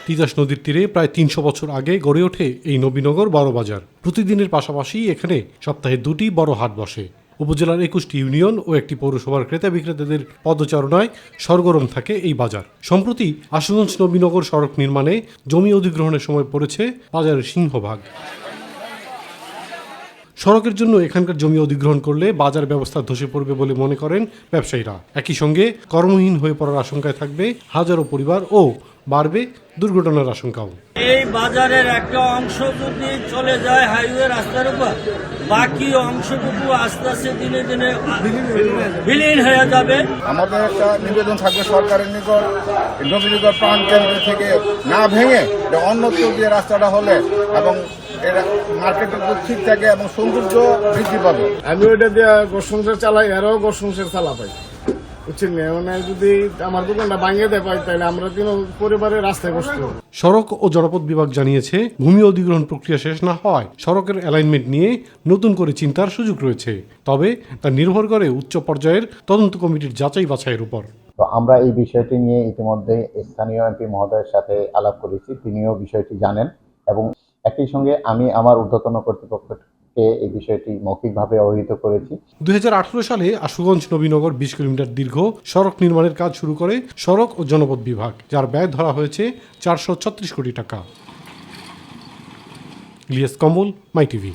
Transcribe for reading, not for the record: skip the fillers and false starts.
তিতাস নদীর তীরে প্রায় ৩০০ বছর আগে গড়ে ওঠে এই নবীনগর বড় বাজার। প্রতিদিনের পাশাপাশি এখানে সপ্তাহে 2টি বড় হাট বসে। উপজেলার 21টি ইউনিয়ন ও একটি পৌরসভার ক্রেতা বিক্রেতাদের পদচারণায় সরগরম থাকে এই বাজার। সম্প্রতি আশুগঞ্জ নবীনগর সড়ক নির্মাণে জমি অধিগ্রহণের সময় পড়েছে বাজারের সিংহভাগ। সড়কের জন্য এখানকার জমি অধিগ্রহণ করলে বাজার ব্যবস্থা ধসে পড়বে বলে মনে করেন ব্যবসায়ীরা। একই সঙ্গে কর্মহীন হয়ে পড়ার আশঙ্কায় থাকবে হাজারো পরিবার ও বাড়বে দুর্ঘটনার আশঙ্কাও। এই বাজারের একটা অংশ যদি চলে যায় হাইওয়ে রাস্তার উপর, বাকি অংশটুকু আস্তে আস্তে দিনে দিনে বিলীন হয়ে যাবে। আমাদের একটা নিবেদন থাকবে সরকারের নিকট, নবীনগর প্রাণ কেন্দ্র থেকে না ভেঙে অন্যত্র দিয়ে রাস্তাটা হলে এবং এটা মার্কেটের ঠিক থাকে এবং সৌন্দর্য বৃদ্ধি পাবে। আমি ওইটা দিয়ে ঘর সংসার চালাই, এরাও ঘর সংসার চালা পাই, বুঝছেন না? মানে যদি আমার দোকানটা ভাঙিয়ে দেয় পাই তাহলে আমরা তিন পরিবারের রাস্তায় কষ্ট। সড়ক ও জনপথ বিভাগ জানিয়েছে, ভূমি অধিগ্রহণ প্রক্রিয়া শেষ না হওয়ায় সড়কের অ্যালাইনমেন্ট নিয়ে নতুন করে চিন্তার সুযোগ রয়েছে। তবে তা নির্ভর করে উচ্চ পর্যায়ের তদন্ত কমিটির যাচাই বাছাইয়ের উপর। তো আমরা এই বিষয়টি নিয়ে ইতিমধ্যে স্থানীয় এমপি মহোদয়ের সাথে আলাপ করেছি, তিনিও বিষয়টি জানেন এবং একই সঙ্গে আমি আমার ঊর্ধ্বতন কর্তৃপক্ষকে এই বিষয়টি মৌখিকভাবে অবহিত করেছি। 2018 সালে আশুগঞ্জ নবীনগর 20 কিলোমিটার দীর্ঘ সড়ক নির্মাণের কাজ শুরু করে সড়ক ও জনপথ বিভাগ, যার ব্যয় ধরা হয়েছে 436 কোটি টাকা। ইলিয়াস কমল, মাই টিভি।